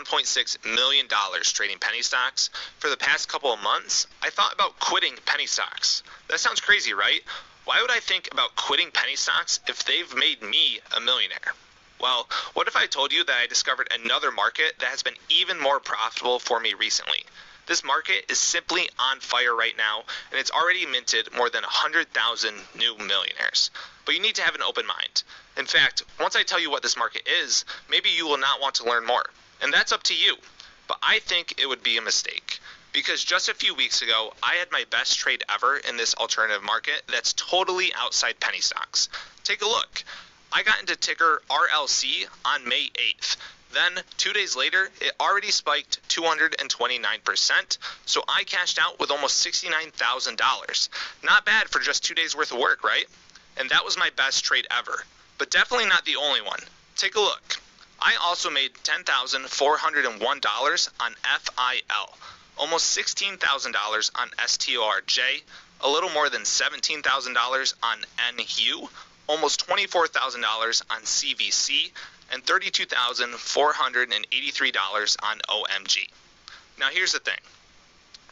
$1.6 million trading penny stocks for the past couple of months, I thought about quitting penny stocks. That sounds crazy, right? Why would I think about quitting penny stocks if they've made me a millionaire? Well, what if I told you that I discovered another market that has been even more profitable for me recently? This market is simply on fire right now, and it's already minted more than 100,000 new millionaires. But you need to have an open mind. In fact, once I tell you what this market is, maybe you will not want to learn more. And that's up to you. But I think it would be a mistake. Because just a few weeks ago, I had my best trade ever in this alternative market that's totally outside penny stocks. Take a look. I got into ticker RLC on May 8th. Then, 2 days later, it already spiked 229%, so I cashed out with almost $69,000. Not bad for just 2 days worth of work, right? And that was my best trade ever. But definitely not the only one. Take a look. I also made $10,401 on FIL, almost $16,000 on STORJ, a little more than $17,000 on NU, almost $24,000 on CVC, and $32,483 on OMG. Now here's the thing.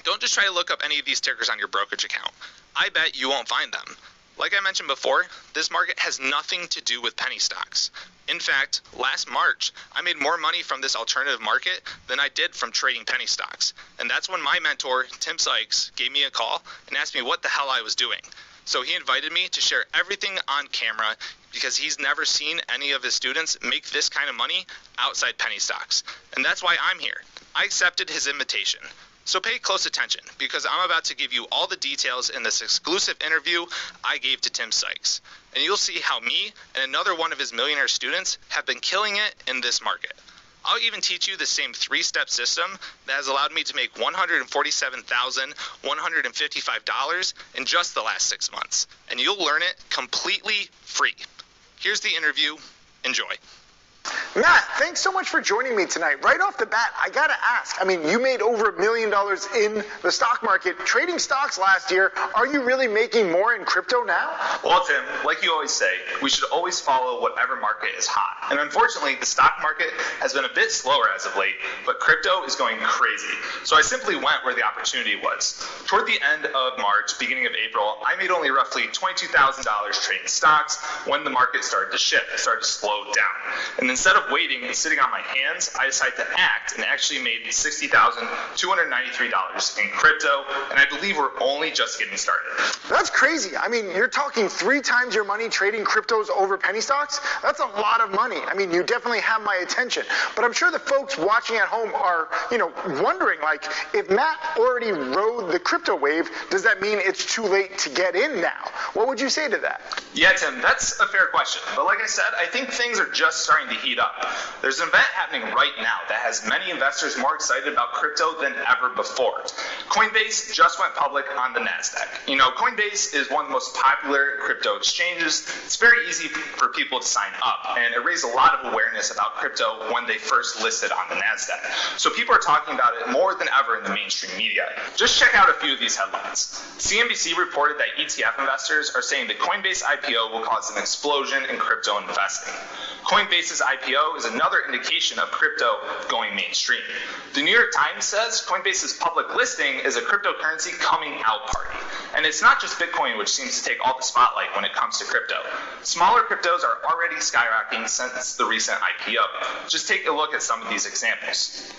Don't just try to look up any of these tickers on your brokerage account. I bet you won't find them. Like I mentioned before, this market has nothing to do with penny stocks. In fact, last March, I made more money from this alternative market than I did from trading penny stocks. And that's when my mentor, Tim Sykes, gave me a call and asked me what the hell I was doing. So he invited me to share everything on camera because he's never seen any of his students make this kind of money outside penny stocks. And that's why I'm here. I accepted his invitation. So pay close attention because I'm about to give you all the details in this exclusive interview I gave to Tim Sykes. And you'll see how me and another one of his millionaire students have been killing it in this market. I'll even teach you the same 3-step system that has allowed me to make $147,155 in just the last 6 months. And you'll learn it completely free. Here's the interview. Enjoy. Matt, thanks so much for joining me tonight. Right off the bat, I gotta ask, you made over $1 million in the stock market trading stocks last year. Are you really making more in crypto now? Well, Tim, like you always say, we should always follow whatever market is hot. And unfortunately, the stock market has been a bit slower as of late, but crypto is going crazy. So I simply went where the opportunity was. Toward the end of March, beginning of April, I made only roughly $22,000 trading stocks when the market started to shift, started to slow down. And instead of waiting and sitting on my hands, I decided to act and actually made $60,293 in crypto, and I believe we're only just getting started. That's crazy. You're talking 3 times your money trading cryptos over penny stocks? That's a lot of money. You definitely have my attention. But I'm sure the folks watching at home are, wondering, if Matt already rode the crypto wave, does that mean it's too late to get in now? What would you say to that? Yeah, Tim, that's a fair question. But like I said, I think things are just starting to heat up. There's an event happening right now that has many investors more excited about crypto than ever before. Coinbase just went public on the NASDAQ. Coinbase is one of the most popular crypto exchanges. It's very easy for people to sign up, and it raised a lot of awareness about crypto when they first listed on the NASDAQ. So people are talking about it more than ever in the mainstream media. Just check out a few of these headlines. CNBC reported that ETF investors are saying the Coinbase IPO will cause an explosion in crypto investing. Coinbase's IPO is another indication of crypto going mainstream. The New York Times says Coinbase's public listing is a cryptocurrency coming out party. And it's not just Bitcoin which seems to take all the spotlight when it comes to crypto. Smaller cryptos are already skyrocketing since the recent IPO. Just take a look at some of these examples.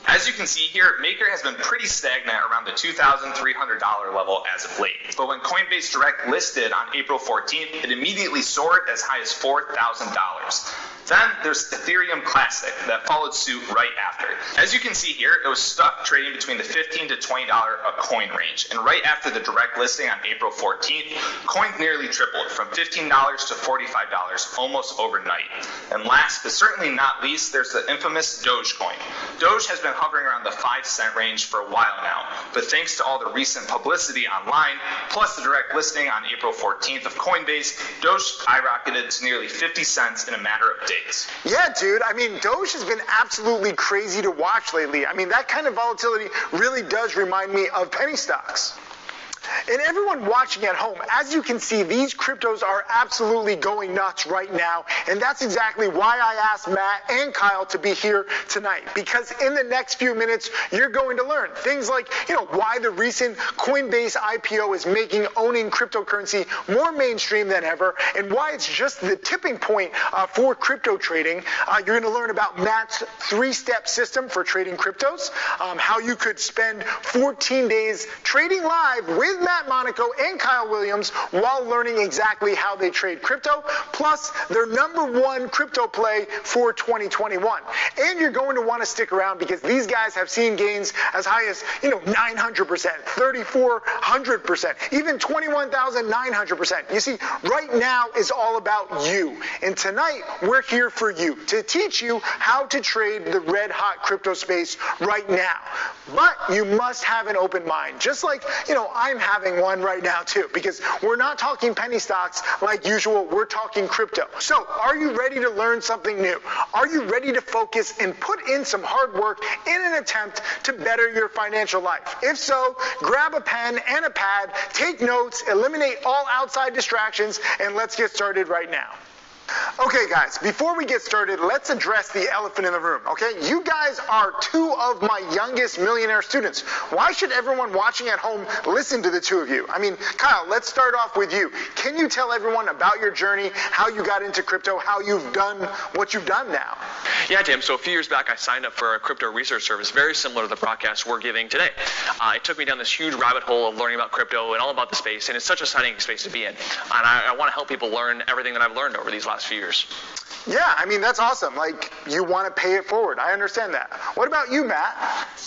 As you can see here, Maker has been pretty stagnant around the $2,300 level as of late. But when Coinbase Direct listed on April 14th, it immediately soared as high as $4,000. Then there's Ethereum Classic that followed suit right after. As you can see here, it was stuck trading between the $15 to $20 a coin range. And right after the direct listing on April 14th, coins nearly tripled from $15 to $45 almost overnight. And last but certainly not least, there's the infamous Dogecoin. Doge has been hovering around the 5-cent range for a while now, but thanks to all the recent publicity online, plus the direct listing on April 14th of Coinbase, Doge skyrocketed to nearly 50 cents in a matter of days. Yeah, dude. Doge has been absolutely crazy to watch lately. That kind of volatility really does remind me of penny stocks. And everyone watching at home, as you can see, these cryptos are absolutely going nuts right now. And that's exactly why I asked Matt and Kyle to be here tonight. Because in the next few minutes, you're going to learn things like, why the recent Coinbase IPO is making owning cryptocurrency more mainstream than ever, and why it's just the tipping point for crypto trading. You're going to learn about Matt's 3-step system for trading cryptos, how you could spend 14 days trading live with Matt Monaco and Kyle Williams while learning exactly how they trade crypto, plus their #1 crypto play for 2021. And you're going to want to stick around because these guys have seen gains as high as 900%, 3,400%, even 21,900%. You see, right now is all about you. And tonight, we're here for you to teach you how to trade the red hot crypto space right now. But you must have an open mind, just like, I'm having one right now too, because we're not talking penny stocks like usual, we're talking crypto. So, are you ready to learn something new? Are you ready to focus and put in some hard work in an attempt to better your financial life? If so, grab a pen and a pad, take notes, eliminate all outside distractions, and let's get started right now. Okay, guys, before we get started, let's address the elephant in the room, okay? You guys are 2 of my youngest millionaire students. Why should everyone watching at home listen to the 2 of you? I mean, Kyle, let's start off with you. Can you tell everyone about your journey, how you got into crypto, how you've done what you've done now? Yeah, Tim. So a few years back, I signed up for a crypto research service very similar to the broadcast we're giving today. It took me down this huge rabbit hole of learning about crypto and all about the space, and it's such a exciting space to be in. And I want to help people learn everything that I've learned over these last few years. Yeah, I mean, that's awesome. Like, you want to pay it forward. I understand that. What about you, Matt?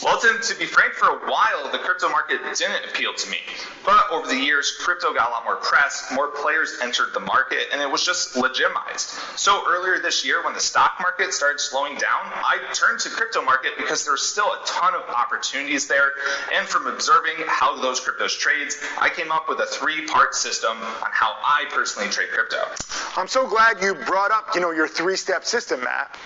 Well, Tim, to be frank, for a while, the crypto market didn't appeal to me. But over the years, crypto got a lot more press, more players entered the market, and it was just legitimized. So earlier this year, when the stock market started slowing down, I turned to crypto market because there's still a ton of opportunities there. And from observing how those cryptos trades, I came up with a 3-part system on how I personally trade crypto. I'm so glad you brought up, your 3-step system, Matt.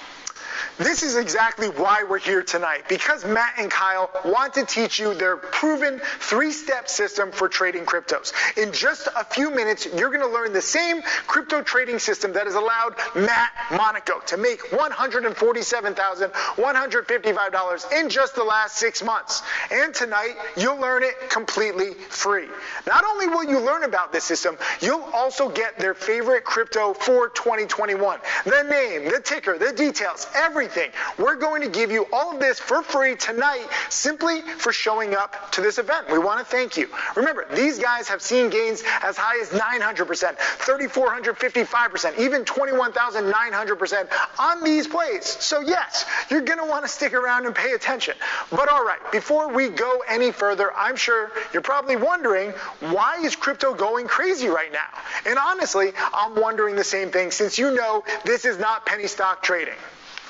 This is exactly why we're here tonight, because Matt and Kyle want to teach you their proven 3-step system for trading cryptos. In just a few minutes, you're going to learn the same crypto trading system that has allowed Matt Monaco to make $147,155 in just the last 6 months. And tonight, you'll learn it completely free. Not only will you learn about this system, you'll also get their favorite crypto for 2021. The name, the ticker, the details, everything. We're going to give you all of this for free tonight simply for showing up to this event. We want to thank you. Remember, these guys have seen gains as high as 900%, 3,455%, even 21,900% on these plays. So yes, you're going to want to stick around and pay attention. But all right, before we go any further, I'm sure you're probably wondering, why is crypto going crazy right now? And honestly, I'm wondering the same thing, since this is not penny stock trading.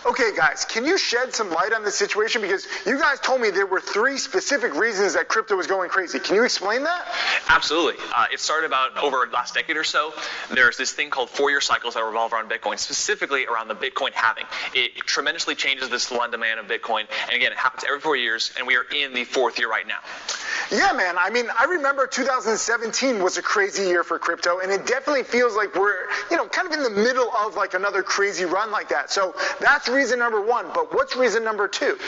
Okay, guys, can you shed some light on this situation? Because you guys told me there were 3 specific reasons that crypto was going crazy. Can you explain that? Absolutely. It started about over the last decade or so. There's this thing called 4-year cycles that revolve around Bitcoin, specifically around the Bitcoin halving. It tremendously changes the supply and demand of Bitcoin. And again, it happens every 4 years, and we are in the 4th year right now. Yeah, man. I mean, I remember 2017 was a crazy year for crypto, and it definitely feels like we're, kind of in the middle of like another crazy run like that. So that's reason number 1. But what's reason number 2?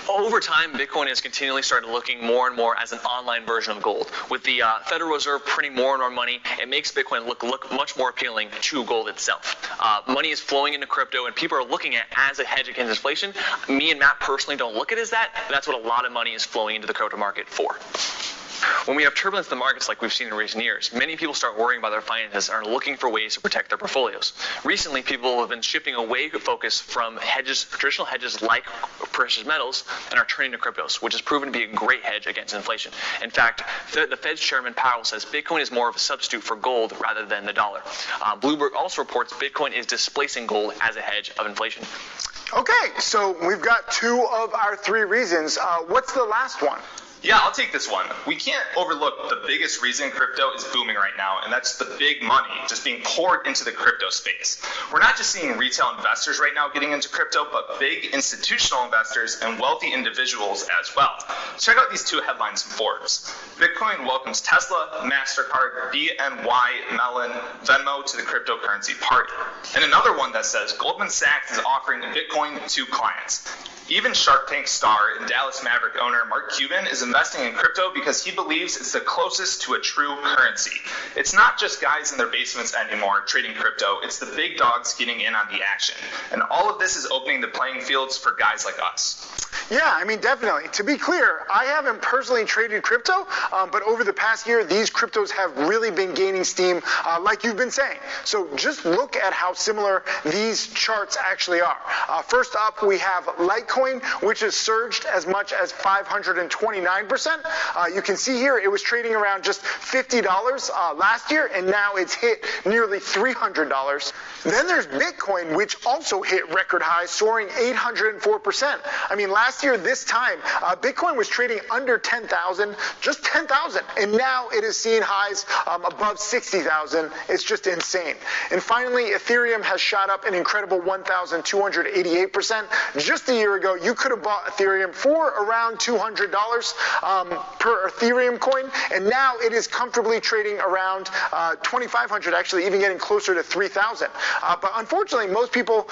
Over time, Bitcoin has continually started looking more and more as an online version of gold. With the Federal Reserve printing more and more money, it makes Bitcoin look much more appealing to gold itself. Money is flowing into crypto, and people are looking at it as a hedge against inflation. Me and Matt personally don't look at it as that. That's what a lot of money is flowing into the crypto market for. When we have turbulence in the markets like we've seen in recent years, many people start worrying about their finances and are looking for ways to protect their portfolios. Recently, people have been shifting away focus from traditional hedges like precious metals, and are turning to cryptos, which has proven to be a great hedge against inflation. In fact, the Fed's chairman Powell says Bitcoin is more of a substitute for gold rather than the dollar. Bloomberg also reports Bitcoin is displacing gold as a hedge of inflation. Okay, so we've got 2 of our 3 reasons. What's the last one? Yeah, I'll take this one. We can't overlook the biggest reason crypto is booming right now, and that's the big money just being poured into the crypto space. We're not just seeing retail investors right now getting into crypto, but big institutional investors and wealthy individuals as well. Check out these two headlines from Forbes. Bitcoin welcomes Tesla, MasterCard, BNY Mellon, Venmo to the cryptocurrency party. And another one that says Goldman Sachs is offering Bitcoin to clients. Even Shark Tank star and Dallas Maverick owner Mark Cuban is investing in crypto because he believes it's the closest to a true currency. It's not just guys in their basements anymore trading crypto, it's the big dogs getting in on the action. And all of this is opening the playing fields for guys like us. Yeah, I mean, definitely. To be clear, I haven't personally traded crypto, but over the past year, these cryptos have really been gaining steam, like you've been saying. So just look at how similar these charts actually are. First up, we have Litecoin, which has surged as much as 529%. You can see here it was trading around just $50 last year, and now it's hit nearly $300. Then there's Bitcoin, which also hit record highs, soaring 804%. I mean, last year, this time, Bitcoin was trading under 10,000, just 10,000, and now it is seeing highs above 60,000. It's just insane. And finally, Ethereum has shot up an incredible 1,288%. Just a year ago, you could have bought Ethereum for around $200 per Ethereum coin, and now it is comfortably trading around 2,500, actually even getting closer to 3,000. But unfortunately, most people,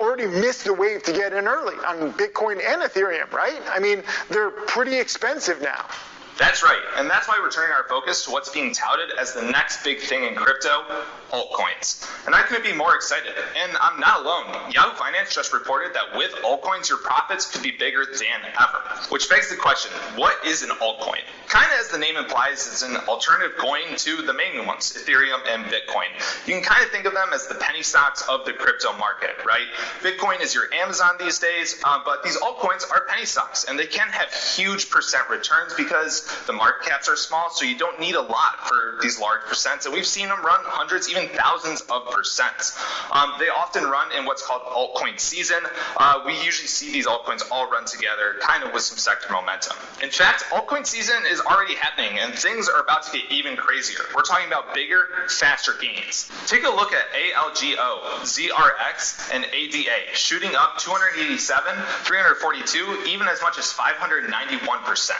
already missed the wave to get in early on Bitcoin and Ethereum, right? I mean, they're pretty expensive now. That's right, and that's why we're turning our focus to what's being touted as the next big thing in crypto, altcoins. And I couldn't be more excited, and I'm not alone. Yahoo Finance just reported that with altcoins, your profits could be bigger than ever. Which begs the question, what is an altcoin? Kind of as the name implies, it's an alternative coin to the main ones, Ethereum and Bitcoin. You can kind of think of them as the penny stocks of the crypto market, right? Bitcoin is your Amazon these days, but these altcoins are penny stocks, and they can have huge percent returns because the market caps are small, so you don't need a lot for these large percents, and we've seen them run hundreds, even thousands of percents. They often run in what's called altcoin season. We usually see these altcoins all run together, kind of with some sector momentum. In fact, altcoin season is already happening, and things are about to get even crazier. We're talking about bigger, faster gains. Take a look at ALGO, ZRX, and ADA, shooting up 287, 342, even as much as 591%.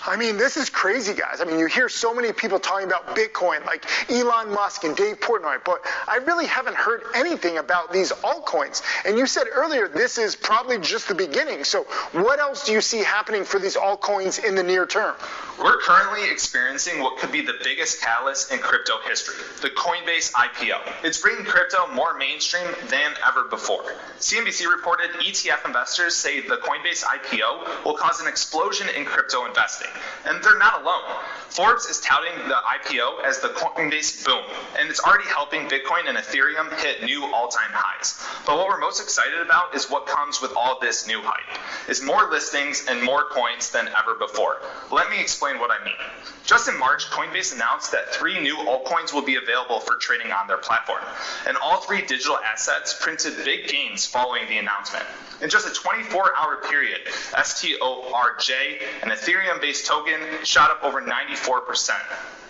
I mean, this is crazy, guys. I mean, you hear so many people talking about Bitcoin, like Elon Musk and Dave Portnoy, but I really haven't heard anything about these altcoins. And you said earlier, this is probably just the beginning. So what else do you see happening for these altcoins in the near term? We're currently experiencing what could be the biggest catalyst in crypto history, the Coinbase IPO. It's bringing crypto more mainstream than ever before. CNBC reported ETF investors say the Coinbase IPO will cause an explosion in crypto investing. And they're not alone. Forbes is touting the IPO as the Coinbase boom, and it's already helping Bitcoin and Ethereum hit new all-time highs. But what we're most excited about is what comes with all this new hype, is more listings and more coins than ever before. Let me explain what I mean. Just in March, Coinbase announced that 3 new altcoins will be available for trading on their platform, and all 3 digital assets printed big gains following the announcement. In just a 24-hour period, STORJ, an Ethereum-based token, shot up over 94%.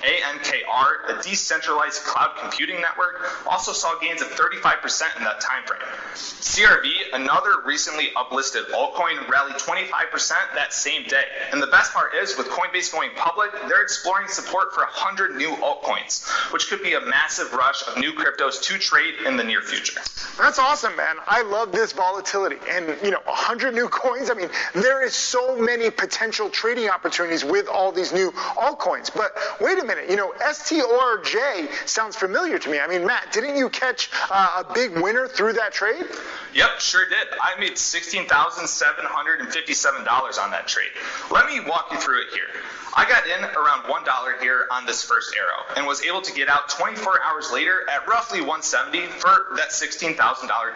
ANKR, a decentralized cloud computing network, also saw gains of 35% in that time frame. CRV, another recently uplisted altcoin, rallied 25% that same day. And the best part is, with Coinbase going public, they're exploring support for 100 new altcoins, which could be a massive rush of new cryptos to trade in the near future. That's awesome, man. I love this volatility. And, 100 new coins, I mean, there is so many potential trading opportunities with all these new altcoins. But wait a minute, STORJ sounds familiar to me. I mean, Matt, didn't you catch a big winner through that trade? Yep, sure did. I made $16,757 on that trade. Let me walk you through it here. I got in around $1 here on this first arrow and was able to get out 24 hours later at roughly $170 for that $16,000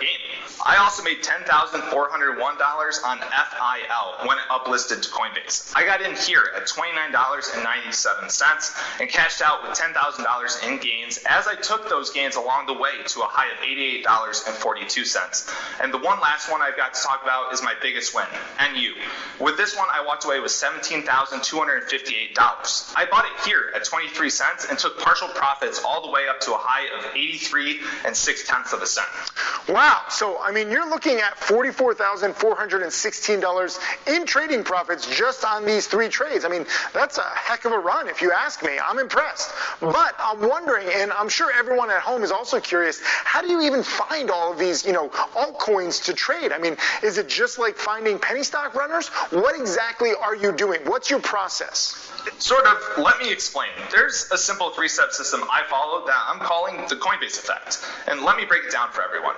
gain. I also made $10,401 on FIL when it uplisted to Coinbase. I got in here at $29.97 and cashed out with $10,000 in gains as I took those gains along the way to a high of $88.42. And the one last one I've got to talk about is my biggest win, NU. With this one, I walked away with $17,258. I bought it here at 23 cents and took partial profits all the way up to a high of 83 6/10 cents. Wow. So, I mean, you're looking at $44,416 in trading profits just on these 3 trades. I mean, that's a heck of a run if you ask me. I'm impressed. But I'm wondering, and I'm sure everyone at home is also curious, how do you even find all of these, altcoins to trade? I mean, is it just like finding penny stock runners? What exactly are you doing? What's your process? Sort of. Let me explain. There's a simple 3-step system I follow that I'm calling the Coinbase effect. And let me break it down for everyone.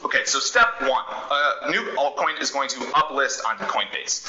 Okay, so step 1, a new altcoin is going to uplist onto Coinbase.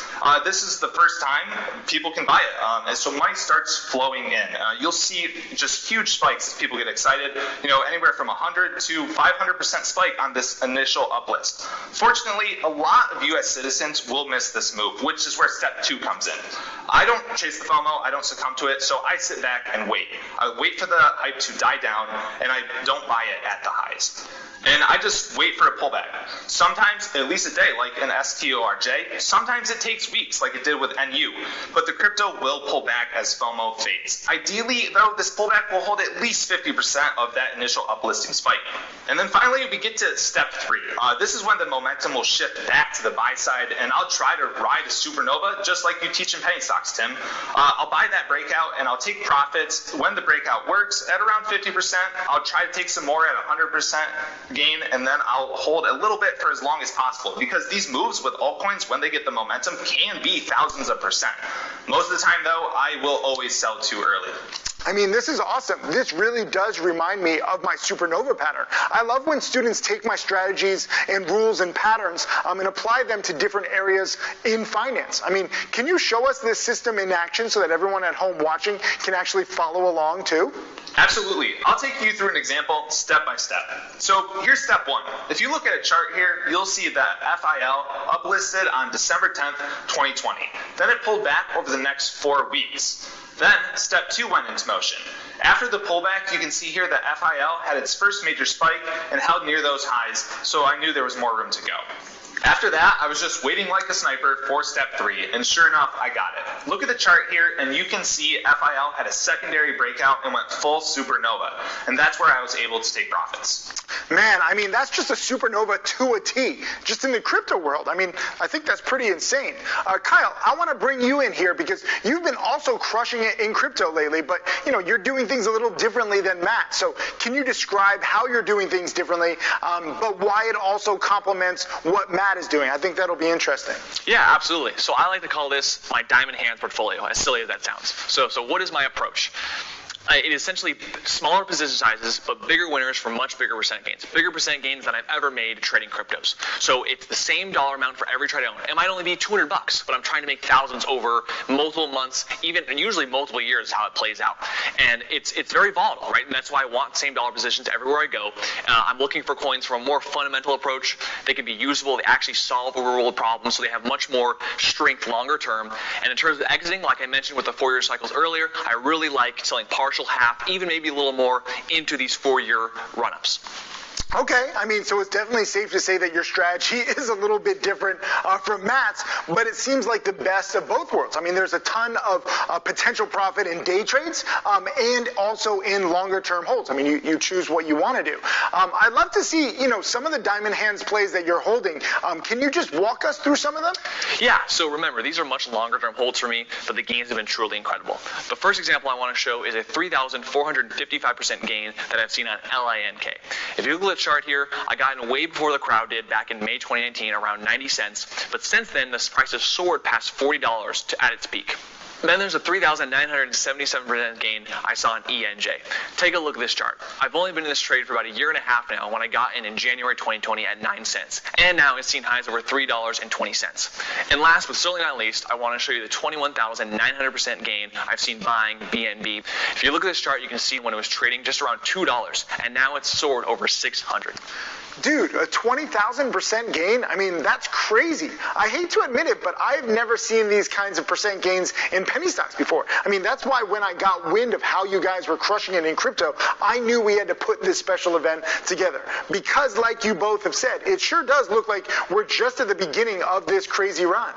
This is the first time people can buy it, and so money starts flowing in. You'll see just huge spikes as people get excited, anywhere from 100 to 500% spike on this initial uplist. Fortunately, a lot of U.S. citizens will miss this move, which is where step 2 comes in. I don't chase the FOMO, I don't succumb to it, so I sit back and wait. I wait for the hype to die down, and I don't buy it at the highs. And I just wait for a pullback. Sometimes at least a day, like an STORJ. Sometimes it takes weeks, like it did with NU. But the crypto will pull back as FOMO fades. Ideally, though, this pullback will hold at least 50% of that initial uplisting spike. And then finally, we get to step 3. This is when the momentum will shift back to the buy side, and I'll try to ride a supernova, just like you teach in penny stocks, Tim. I'll buy that breakout, and I'll take profits when the breakout works at around 50%. I'll try to take some more at 100%. Gain, and then I'll hold a little bit for as long as possible, because these moves with altcoins, when they get the momentum, can be thousands of percent. Most of the time, though, I will always sell too early. I mean, this is awesome. This really does remind me of my supernova pattern. I love when students take my strategies and rules and patterns and apply them to different areas in finance. I mean, can you show us this system in action so that everyone at home watching can actually follow along too? Absolutely. I'll take you through an example step by step. So here's step 1. If you look at a chart here, you'll see that FIL uplisted on December 10th, 2020. Then it pulled back over the next 4 weeks. Then step 2 went into motion. After the pullback, you can see here that FIL had its first major spike and held near those highs, so I knew there was more room to go. After that, I was just waiting like a sniper for step 3, and sure enough, I got it. Look at the chart here, and you can see FIL had a secondary breakout and went full supernova, and that's where I was able to take profits. Man, I mean, that's just a supernova to a T, just in the crypto world. I mean, I think that's pretty insane. Kyle, I want to bring you in here because you've been also crushing it in crypto lately, but, you're doing things a little differently than Matt. So can you describe how you're doing things differently, but why it also complements what Matt is doing? I think that'll be interesting. Yeah, absolutely. So I like to call this my diamond hands portfolio, as silly as that sounds. So what is my approach? It is essentially smaller position sizes, but bigger winners for much bigger percent gains. Bigger percent gains than I've ever made trading cryptos. So it's the same dollar amount for every trade I own. It might only be $200, but I'm trying to make thousands over multiple months, and usually multiple years is how it plays out. And it's very volatile, right? And that's why I want same dollar positions everywhere I go. I'm looking for coins from a more fundamental approach. They can be usable. They actually solve a real world problem, so they have much more strength longer term. And in terms of exiting, like I mentioned with the 4-year cycles earlier, I really like selling partial, half, even maybe a little more into these 4-year run-ups. Okay, I mean, so it's definitely safe to say that your strategy is a little bit different from Matt's, but it seems like the best of both worlds. I mean, there's a ton of potential profit in day trades and also in longer term holds. I mean, you choose what you want to do. I'd love to see, some of the diamond hands plays that you're holding. Can you just walk us through some of them? Yeah, so remember, these are much longer term holds for me, but the gains have been truly incredible. The first example I want to show is a 3,455% gain that I've seen on LINK. If you look at the chart here, I got in way before the crowd did back in May 2019, around 90 cents, but since then this price has soared past $40 at its peak. Then there's a 3,977% gain I saw in ENJ. Take a look at this chart. I've only been in this trade for about a year and a half now when I got in January 2020 at 9 cents. And now it's seen highs over $3.20. And last but certainly not least, I want to show you the 21,900% gain I've seen buying BNB. If you look at this chart, you can see when it was trading just around $2, and now it's soared over $600. Dude, a 20,000% gain? I mean, that's crazy. I hate to admit it, but I've never seen these kinds of percent gains in penny stocks before. I mean, that's why when I got wind of how you guys were crushing it in crypto, I knew we had to put this special event together. Because like you both have said, it sure does look like we're just at the beginning of this crazy run.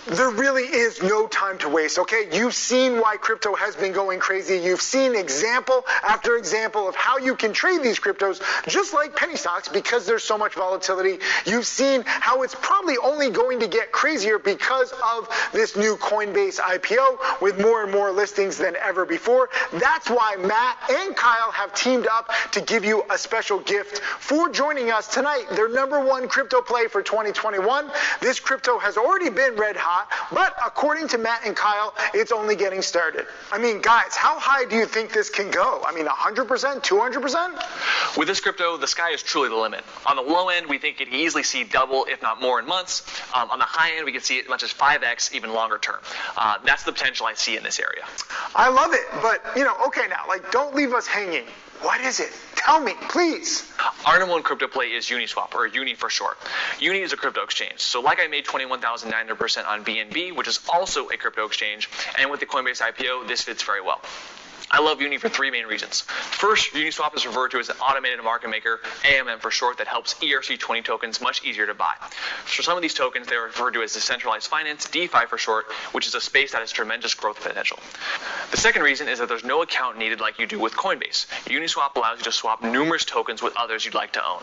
There really is no time to waste, okay? You've seen why crypto has been going crazy. You've seen example after example of how you can trade these cryptos just like penny stocks because there's so much volatility. You've seen how it's probably only going to get crazier because of this new Coinbase IPO with more and more listings than ever before. That's why Matt and Kyle have teamed up to give you a special gift for joining us tonight. Their #1 crypto play for 2021. This crypto has already been red hot, but according to Matt and Kyle, it's only getting started. I mean, guys, how high do you think this can go? I mean, 100%, 200%? With this crypto, the sky is truly the limit. On the low end, we think it can easily see double, if not more, in months. On the high end, we can see it as much as 5x, even longer term. That's the potential I see in this area. I love it, but, okay now, don't leave us hanging. What is it? Tell me, please. Our #1 crypto play is Uniswap, or Uni for short. Uni is a crypto exchange. So like I made 21,900% on BNB, which is also a crypto exchange, and with the Coinbase IPO, this fits very well. I love Uni for 3 main reasons. First, Uniswap is referred to as an automated market maker, AMM for short, that helps ERC20 tokens much easier to buy. For some of these tokens, they're referred to as decentralized finance, DeFi for short, which is a space that has tremendous growth potential. The second reason is that there's no account needed like you do with Coinbase. Uniswap allows you to swap numerous tokens with others you'd like to own.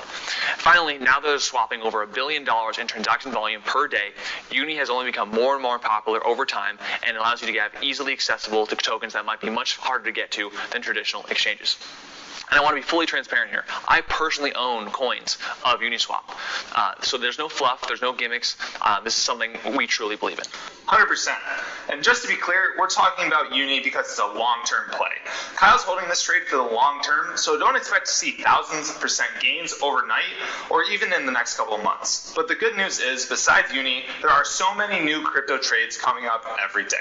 Finally, now that they're swapping over $1 billion in transaction volume per day, Uni has only become more and more popular over time and allows you to get easily accessible to tokens that might be much harder to get to than traditional exchanges. And I want to be fully transparent here. I personally own coins of Uniswap. So there's no fluff, there's no gimmicks. This is something we truly believe in. 100%. And just to be clear, we're talking about Uni because it's a long-term play. Kyle's holding this trade for the long term, so don't expect to see thousands of percent gains overnight or even in the next couple of months. But the good news is, besides Uni, there are so many new crypto trades coming up every day.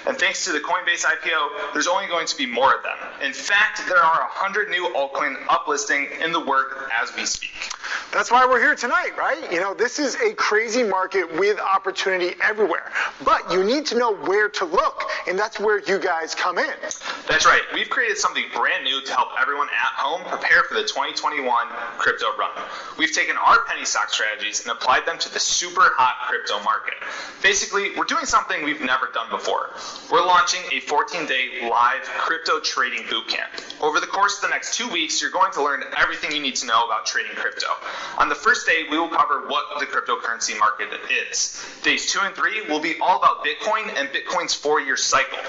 And thanks to the Coinbase IPO, there's only going to be more of them. In fact, there are 100 new altcoin uplisting in the work as we speak. That's why we're here tonight, right? This is a crazy market with opportunity everywhere. But you need to know where to look, and that's where you guys come in. That's right. We've created something brand new to help everyone at home prepare for the 2021 crypto run. We've taken our penny stock strategies and applied them to the super hot crypto market. Basically, we're doing something we've never done before. We're launching a 14-day live crypto trading bootcamp. Over the course of the next 2 weeks, you're going to learn everything you need to know about trading crypto. On the first day, we will cover what the cryptocurrency market is. Days 2 and 3 will be all about Bitcoin and Bitcoin's 4-year cycle.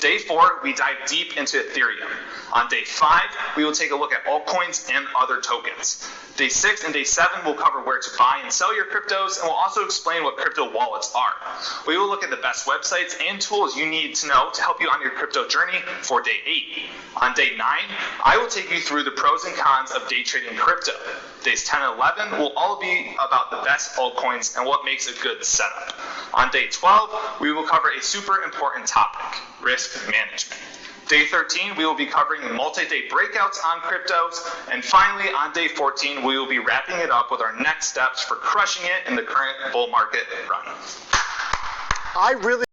Day 4, we dive deep into Ethereum. On day 5, we will take a look at altcoins and other tokens. Day 6 and day 7 will cover where to buy and sell your cryptos, and we'll also explain what crypto wallets are. We will look at the best websites and tools you need to know to help you on your crypto journey for day 8. On day 9, I will take you through the pros and cons of day trading crypto. Days 10 and 11 will all be about the best altcoins and what makes a good setup. On day 12, we will cover a super important topic, risk management. Day 13, we will be covering multi-day breakouts on cryptos. And finally, on day 14, we will be wrapping it up with our next steps for crushing it in the current bull market run. I really